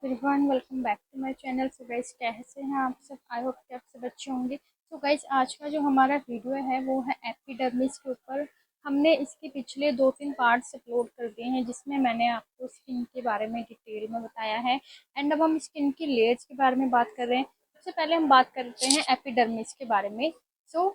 Everyone welcome back to my channel. So guys कैसे हैं आप सब? आई होप कि आप सब अच्छे होंगे। सो गाइस आज का जो हमारा वीडियो है वो है एपिडर्मिस के ऊपर। हमने इसके पिछले 2-3 पार्ट्स अपलोड कर दिए हैं जिसमें मैंने आपको स्किन के बारे में डिटेल में बताया है। एंड अब हम स्किन की लेयर्स के बारे में बात कर रहे हैं। सबसे पहले हम बात करते हैं एपिडर्मिस के बारे में। सो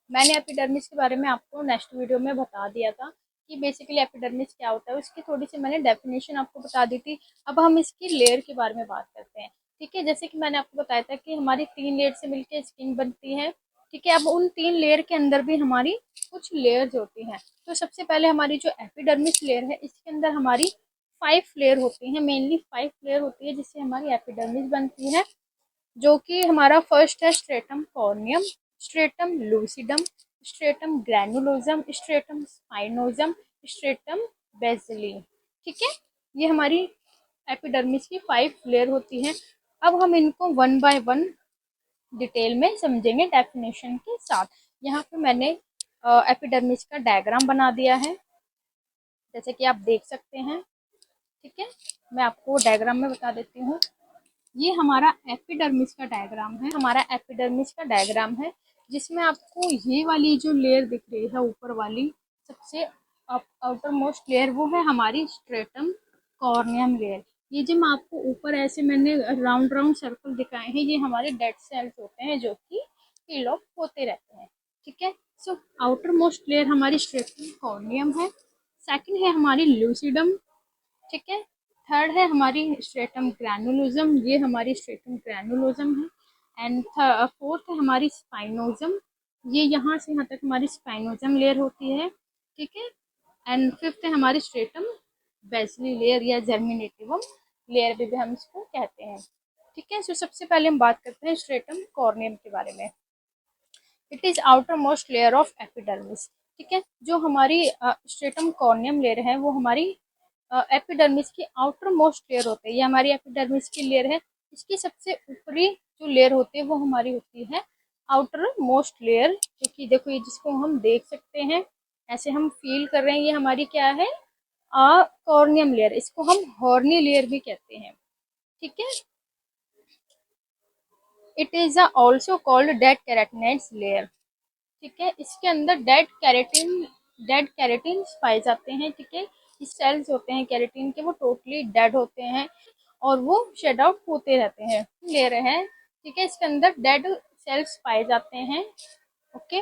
मैंने एपिडर्मिस के बारे में आपको नेक्स्ट वीडियो में बता दिया था कि बेसिकली एपिडर्मिस क्या होता है। उसकी थोड़ी सी मैंने डेफिनेशन आपको बता दी थी। अब हम इसकी लेयर के बारे में बात करते हैं। ठीक है, जैसे कि मैंने आपको बताया था कि हमारी 3 लेयर से मिलकर स्किन बनती है। ठीक है, अब उन 3 लेयर के अंदर भी हमारी कुछ लेयर्स होती हैं। तो सबसे पहले हमारी जो एपिडर्मिस लेयर है इसके अंदर हमारी 5 लेयर होती हैं। मेनली 5 लेयर होती है जिससे हमारी एपिडर्मिस बनती है, जो कि हमारा फर्स्ट है stratum corneum, stratum lucidum, stratum granulosum, stratum spinosum, stratum basale. ठीक है, ये हमारी एपिडर्मिस की 5 लेयर होती हैं। अब हम इनको वन बाय वन डिटेल में समझेंगे डेफिनेशन के साथ। यहाँ पे मैंने एपिडर्मिस का डायग्राम बना दिया है, जैसे कि आप देख सकते हैं। ठीक है, मैं आपको डायग्राम में बता देती हूँ। ये हमारा एपिडर्मिस का डायग्राम है, जिसमें आपको ये वाली जो लेयर दिख रही है ऊपर वाली सबसे आउटर मोस्ट लेयर, वो है हमारी स्ट्रेटम कॉर्नियम लेयर। ये जो मैं आपको ऊपर ऐसे मैंने राउंड राउंड सर्कल दिखाए हैं, ये हमारे डेड सेल्स होते हैं जो कि पील ऑफ होते रहते हैं। ठीक है, सो आउटर मोस्ट लेयर हमारी स्ट्रेटम कॉर्नियम है। सेकंड है हमारी लूसिडम। ठीक है, थर्ड है हमारी स्ट्रेटम ग्रैनुलोजम, ये हमारी स्ट्रेटम ग्रैनुलोजम है। एंड फोर्थ है हमारी स्पाइनोजम, ये यहाँ से यहाँ तक हमारी स्पाइनोजम लेयर होती है। ठीक है, एंड फिफ्थ है हमारी स्ट्रेटम बेसिली लेयर या जर्मिनेटिवम लेयर भी हम इसको कहते हैं। ठीक है, सो सबसे पहले हम बात करते हैं स्ट्रेटम कॉर्नियम के बारे में। It is outer most layer of epidermis. ठीक है, जो हमारी स्ट्रेटम कॉर्नियम लेयर है वो हमारी एपिडर्मिस की आउटर मोस्ट लेयर होती है। ये हमारी एपिडर्मिस की लेयर है। इसकी सबसे ऊपरी जो लेयर होती है वो हमारी होती है आउटर मोस्ट लेयर, जो कि देखो ये जिसको हम देख सकते हैं, ऐसे हम फील कर रहे हैं, ये हमारी क्या है, कॉर्नियम लेयर। इसको हम हॉर्नी लेयर भी कहते हैं। ठीक है, it is also called dead keratinised layer. ठीक है, इसके अंदर डेड कैरेटिन पाए जाते हैं। ठीक है, सेल्स होते हैं कैरेटिन के, वो टोटली डेड होते हैं और वो शेड आउट होते रहते हैं, ले रहे हैं। ठीक है, इसके अंदर डेड सेल्स पाए जाते हैं। ओके,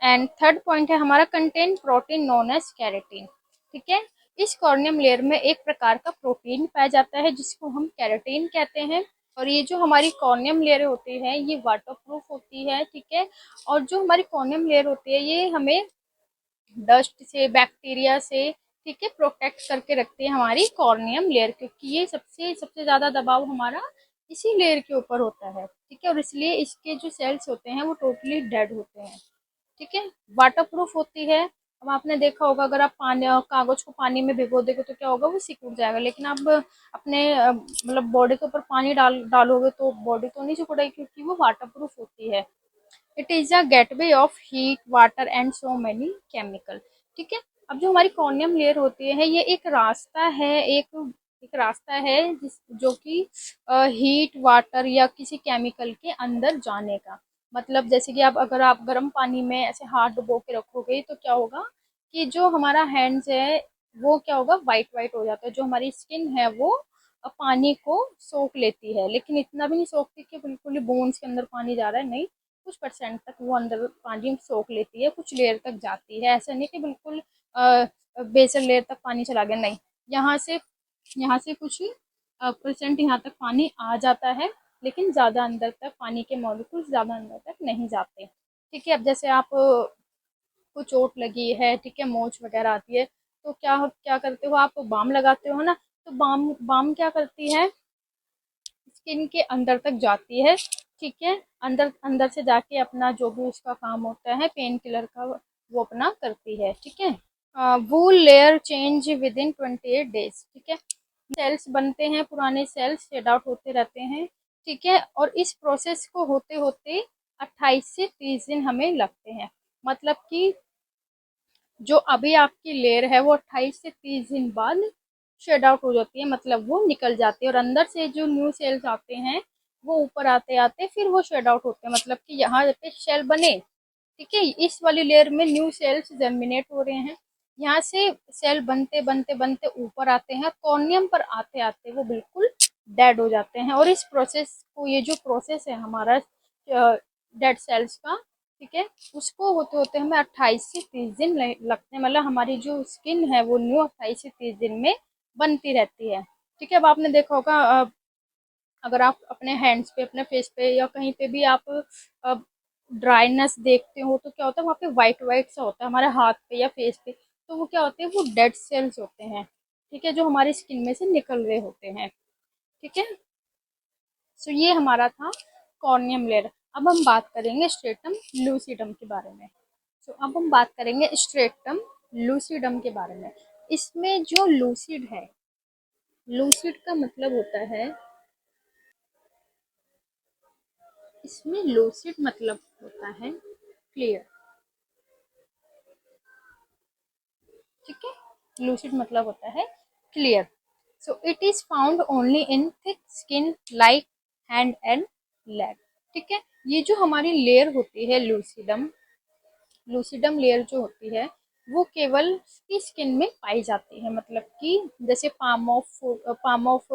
एंड थर्ड पॉइंट है हमारा contain protein known as keratin. ठीक है, इस कॉर्नियम लेयर में एक प्रकार का प्रोटीन पाया जाता है जिसको हम कैरेटिन कहते हैं। और ये जो हमारी कॉर्नियम लेयर होती है ये वाटरप्रूफ होती है। ठीक है, और जो हमारी कॉर्नियम लेयर होती है ये हमें डस्ट से, बैक्टीरिया से, ठीक है, प्रोटेक्ट करके रखती है हमारी कॉर्नियम लेयर, क्योंकि ये सबसे सबसे ज़्यादा दबाव हमारा इसी लेयर के ऊपर होता है। ठीक है, और इसलिए इसके जो सेल्स होते हैं वो टोटली डेड होते हैं। ठीक है, वाटर प्रूफ होती है। अब आपने देखा होगा अगर आप पानी कागज को पानी में भिगो देंगे तो क्या होगा, वो सिकुड़ जाएगा। लेकिन आप अपने मतलब बॉडी के ऊपर पानी डालोगे तो बॉडी तो नहीं सिकुड़ेगी, क्योंकि वो वाटर प्रूफ होती है। It is a gateway of heat water and so many chemical. ठीक है, अब जो हमारी कॉर्नियम लेयर होती है ये एक रास्ता है, एक रास्ता है जो कि हीट वाटर या किसी केमिकल के अंदर जाने का। मतलब जैसे कि आप अगर आप गर्म पानी में ऐसे हाथ डुबो के रखोगे तो क्या होगा कि जो हमारा हैंड्स है वो क्या होगा, वाइट वाइट हो जाता है। जो हमारी स्किन है वो पानी को सोख लेती है, लेकिन इतना भी नहीं सोखती कि बिल्कुल ही बोन्स के अंदर पानी जा रहा है, नहीं। कुछ परसेंट तक वो अंदर पानी सोख लेती है, कुछ लेयर तक जाती है। ऐसा नहीं कि बिल्कुल बेसल लेयर तक पानी चला गया, नहीं। यहाँ से कुछ परसेंट यहाँ तक पानी आ जाता है, लेकिन ज़्यादा अंदर तक पानी के मॉलिक्यूल्स ज़्यादा अंदर तक नहीं जाते। ठीक है, अब जैसे आप को चोट लगी है, ठीक है, मोच वगैरह आती है, तो क्या क्या करते हो आप, बाम लगाते हो ना। तो बाम बाम क्या करती है, स्किन के अंदर तक जाती है। ठीक है, अंदर अंदर से जाके अपना जो भी उसका काम होता है पेन किलर का वो अपना करती है। ठीक है, whole layer change within 28 days. ठीक है, सेल्स बनते हैं, पुराने सेल्स शेड आउट होते रहते हैं। ठीक है, और इस प्रोसेस को होते होते 28 से 30 दिन हमें लगते हैं। मतलब कि जो अभी आपकी लेयर है वो 28 से 30 दिन बाद शेड आउट हो जाती है, मतलब वो निकल जाती है, और अंदर से जो न्यू सेल्स आते हैं वो ऊपर आते आते फिर वो शेड आउट होते हैं, मतलब कि यहाँ पे शेल बने, ठीक है, इस वाली लेयर में न्यू सेल्स जर्मिनेट हो रहे हैं, यहाँ से सेल बनते बनते बनते ऊपर आते हैं, कॉर्नियम पर आते आते वो बिल्कुल डेड हो जाते हैं। और इस प्रोसेस को, ये जो प्रोसेस है हमारा डेड सेल्स का, ठीक है, उसको होते होते हमें 28 से 30 दिन लगते हैं, मतलब हमारी जो स्किन है वो न्यू 28 से 30 दिन में बनती रहती है। ठीक है, अब आपने देखा होगा, अगर आप अपने हैंड्स पे, अपने फेस पे या कहीं पे भी आप ड्राइनेस देखते हो तो क्या होता है, वहाँ पे वाइट वाइट सा होता है हमारे हाथ पे या फेस पे, तो वो क्या होते हैं, वो डेड सेल्स होते हैं, ठीक है, जो हमारी स्किन में से निकल रहे होते हैं। ठीक है, सो ये हमारा था कॉर्नियम लेयर। अब हम बात करेंगे स्ट्रेटम लूसिडम के बारे में। सो अब हम बात करेंगे स्ट्रेटम लूसिडम के बारे में। इसमें जो लूसिड है, लूसिड का मतलब होता है, इसमें लूसिड मतलब होता है क्लियर। ठीक है, लूसिड मतलब होता है clear. So it is found only in thick skin like hand and leg. ठीक है, ये जो हमारी लेयर होती है लूसिडम, लूसिडम लेयर जो होती है वो केवल की स्किन में पाई जाती है, मतलब कि जैसे palm of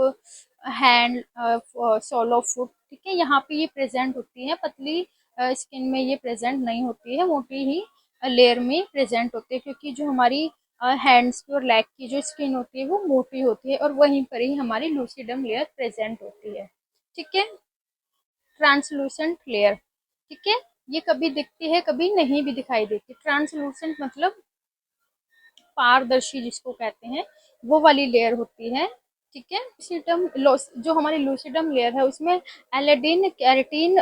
hand, sole of foot, ठीक है, यहाँ पे ये प्रेजेंट होती है, पतली स्किन में ये प्रेजेंट नहीं होती है, मोटी ही लेयर में प्रेजेंट होती है, क्योंकि जो हमारी हैंड्स की और लेग की जो स्किन होती है वो मोटी होती है, और वहीं पर ही हमारी लूसिडम लेयर प्रेजेंट होती है। ठीक है, ट्रांसलूसेंट लेयर, ठीक है, ये कभी दिखती है कभी नहीं भी दिखाई देती। ट्रांसलूसेंट मतलब पारदर्शी जिसको कहते हैं, वो वाली लेयर होती है। ठीक है, लूसिडम जो हमारी लूसिडम लेयर है उसमें एलेडिन कैरेटीन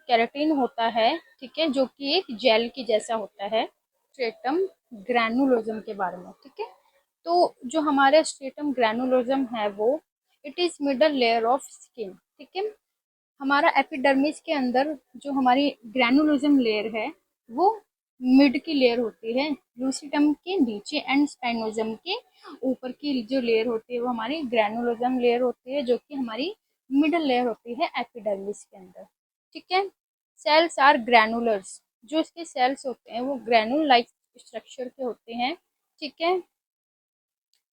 कैरेटीन होता है, ठीक है, जो कि एक जेल की जैसा होता है। स्ट्रेटम ग्रैनुलोजम के बारे में, ठीक है, तो जो हमारे स्ट्रेटम ग्रैनुलोजम है वो it is middle layer of skin. ठीक है, हमारा एपिडर्मिस के अंदर जो हमारी ग्रैनुलोजम लेयर है वो मिड की लेयर होती है, लूसिडम के नीचे एंड स्पाइनोजम के ऊपर की जो लेयर होती है वो हमारी ग्रैनुलोजम लेयर होती है, जो कि हमारी मिडल लेयर होती है एपिडर्मिस के अंदर। ठीक है, सेल्स आर ग्रैनुलर्स, जो इसके सेल्स होते हैं वो ग्रैनुल लाइक स्ट्रक्चर के होते हैं। ठीक है,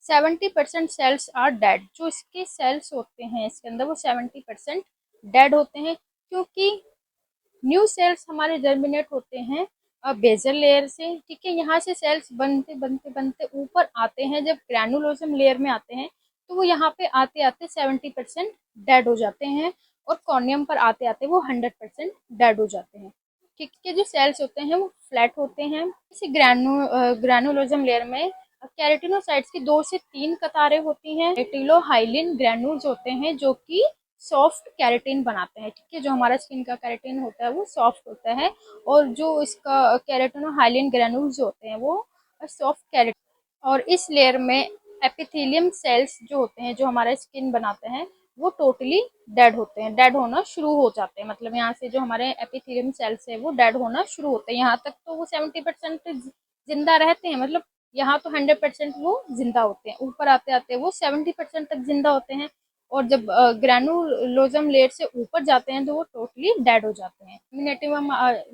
70% सेल्स आर डेड, जो इसके सेल्स होते हैं इसके अंदर वो 70% डेड होते हैं, क्योंकि न्यू सेल्स हमारे जर्मिनेट होते हैं बेजल लेयर से। ठीक है, यहाँ से सेल्स बनते बनते बनते ऊपर आते हैं, जब ग्रैनुलोसम लेयर में आते हैं तो वो यहाँ पे आते आते 70% डेड हो जाते हैं, और कॉर्नियम पर आते आते वो 100% डेड हो जाते हैं। ठीक है, जो सेल्स होते हैं वो फ्लैट होते हैं। इसी ग्रैनुलोजम लेयर में कैरेटिनोसाइट्स की 2 से 3 कतारें होती हैं। एटिलोहाइलिन ग्रैन्यूल्स होते हैं जो कि सॉफ्ट कैरेटिन बनाते हैं। ठीक है, जो हमारा स्किन का कैरेटिन होता है वो सॉफ्ट होता है, और जो इसका कैरेटिनोहाइलिन ग्रैन्यूल्स होते हैं वो सॉफ्ट कैरेटिन। और इस लेयर में एपिथेलियम सेल्स जो होते हैं जो हमारा स्किन बनाते हैं वो टोटली डेड होते हैं, डेड होना शुरू हो जाते हैं, मतलब यहाँ से जो हमारे एपिथेलियम सेल्स है वो डेड होना शुरू होते हैं। यहाँ तक तो वो 70% जिंदा रहते हैं, मतलब यहाँ तो 100% वो जिंदा होते हैं, ऊपर आते आते वो 70% तक जिंदा होते हैं, और जब ग्रैनुलोजम लेयर से ऊपर जाते हैं तो वो टोटली डेड हो जाते हैं।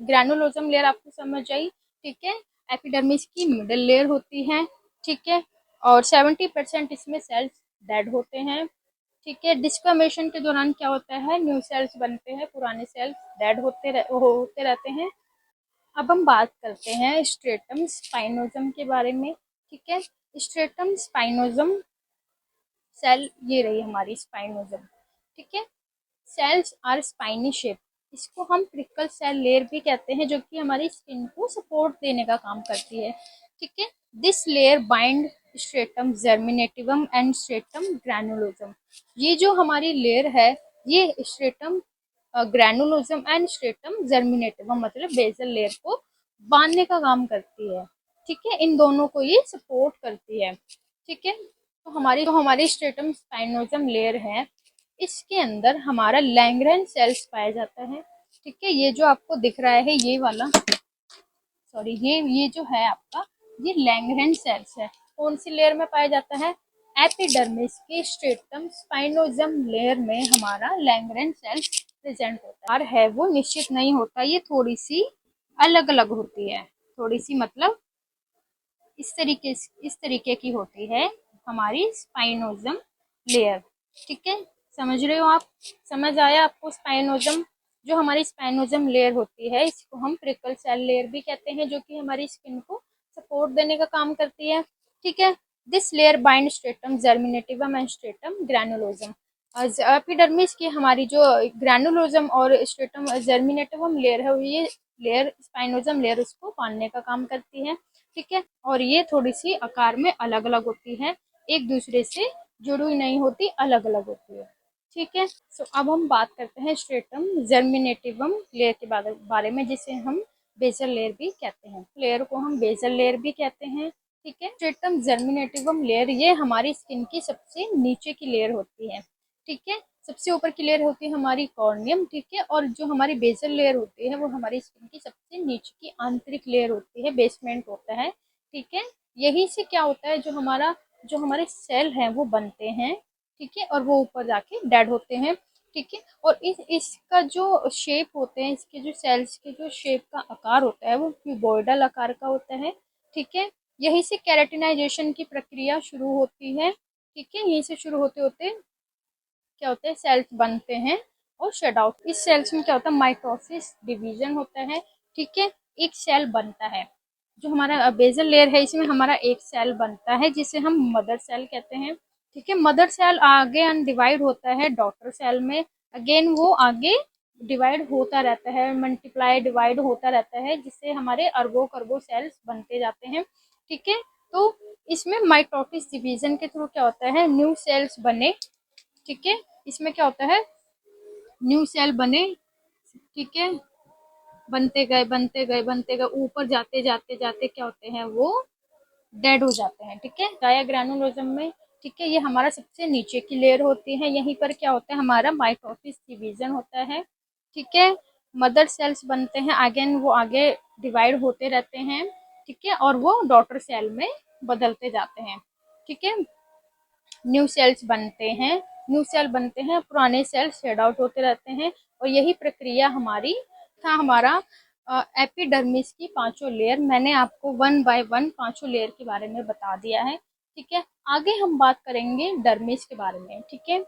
ग्रैनुलोजम लेयर आपको समझ आई। ठीक है, एपिडर्मिस की मिडल लेयर होती है। ठीक है, और 70% इसमें सेल्स डेड होते हैं। ठीक है, डिस्कमेशन के दौरान क्या होता है, न्यू सेल्स बनते हैं, पुराने सेल्स डेड होते रहते हैं। अब हम बात करते हैं स्ट्रेटम स्पाइनोजम के बारे में। ठीक है, स्ट्रेटम स्पाइनोजम सेल ये रही हमारी स्पाइनोजम। ठीक है, सेल्स आर स्पाइनी शेप, इसको हम प्रिकल सेल लेयर भी कहते हैं, जो कि हमारी स्किन को सपोर्ट देने का काम करती है। ठीक है, this layer bind stratum germinativum and stratum granulosum, ये जो हमारी लेयर है ये stratum granulosum and stratum germinativum मतलब बेसल लेयर को बांधने का काम करती है। ठीक है, इन दोनों को ये सपोर्ट करती है। ठीक है, तो हमारी स्ट्रेटम स्पाइनोजम लेयर है, इसके अंदर हमारा लैंगरेन सेल्स पाया जाता है। ठीक है, ये जो आपको दिख रहा है ये वाला, सॉरी, ये जो है आपका ये लैंगरेन सेल्स है। कौन सी लेयर में पाया जाता है, एपिडर्मिस के स्ट्रेटम स्पाइनोजम लेयर में हमारा लैंगरेन सेल प्रेजेंट होता है वो निश्चित नहीं होता, ये थोड़ी सी अलग अलग होती है। थोड़ी सी मतलब इस तरीके की होती है हमारी स्पाइनोजम लेयर। ठीक है, समझ रहे हो आप? समझ आया आपको? स्पाइनोजम, जो हमारी स्पाइनोजम लेयर होती है इसको हम प्रिकल सेल लेयर भी कहते हैं, जो कि हमारी स्किन को सपोर्ट देने का काम करती है। ठीक है, this layer bind stratum germinativum and stratum granulosum. Epidermis की हमारी जो ग्रैनुलोजम और स्ट्रेटम जर्मिनेटिवम लेयर है, ये लेयर स्पाइनोजम लेयर उसको बांधने का काम करती है। ठीक है, और ये थोड़ी सी आकार में अलग अलग होती है, एक दूसरे से जुड़ी हुई नहीं होती, अलग अलग होती है। ठीक है, सो अब हम बात करते हैं स्ट्रेटम जर्मिनेटिवम लेयर के बारे में, जिसे हम बेसल लेयर भी कहते हैं। लेयर को हम बेसल लेयर भी कहते हैं। ठीक है, स्ट्रेटम जर्मिनेटिवम लेयर ये हमारी स्किन की सबसे नीचे की लेयर होती है। ठीक है, सबसे ऊपर की लेयर होती है हमारी कॉर्नियम। ठीक है, और जो हमारी बेसल लेयर होती है वो हमारी स्किन की सबसे नीचे की आंतरिक लेयर होती है, बेसमेंट होता है। ठीक है, यही से क्या होता है, जो हमारे सेल हैं वो बनते हैं। ठीक है, और वो ऊपर जाके डेड होते हैं। ठीक है, और इसका जो शेप होते हैं, इसके जो सेल्स के जो शेप का आकार होता है वो क्यूबॉइडल आकार का होता है। ठीक है, यही से कैरेटिनाइजेशन की प्रक्रिया शुरू होती है। ठीक है, यहीं से शुरू होते होते क्या होता है, सेल्स बनते हैं और शेड आउट। इस सेल्स में क्या होता है, माइटोसिस डिवीजन होता है। ठीक है, एक सेल बनता है, जो हमारा बेसल लेयर है इसमें हमारा एक सेल बनता है जिसे हम मदर सेल कहते हैं। ठीक है, मदर सेल आगे अनडिवाइड होता है डॉटर सेल में, अगेन वो आगे डिवाइड होता रहता है, मल्टीप्लाई डिवाइड होता रहता है, जिससे हमारे अरबों खरबों सेल्स बनते जाते हैं। ठीक है, तो इसमें माइटोसिस डिवीजन के थ्रू क्या होता है, न्यू सेल्स बने। ठीक है, इसमें क्या होता है, न्यू सेल बने। ठीक है, बनते गए बनते गए बनते गए, ऊपर जाते जाते जाते क्या होते हैं, वो डेड हो जाते हैं। ठीक है, गाया ग्रैनुलोजम में। ठीक है, ये हमारा सबसे नीचे की लेयर होती है, यहीं पर क्या होता है, हमारा माइटोसिस डिवीजन होता है। ठीक है, मदर सेल्स बनते हैं, अगेन वो आगे डिवाइड होते रहते हैं। ठीक है, और वो डॉटर सेल में बदलते जाते हैं। ठीक है, न्यू सेल्स बनते हैं, न्यू सेल बनते हैं, पुराने सेल शेड आउट होते रहते हैं, और यही प्रक्रिया हमारी था हमारा एपिडर्मिस की पांचों लेयर। मैंने आपको वन बाय वन पांचों लेयर के बारे में बता दिया है। ठीक है, आगे हम बात करेंगे डर्मिस के बारे में। ठीक है,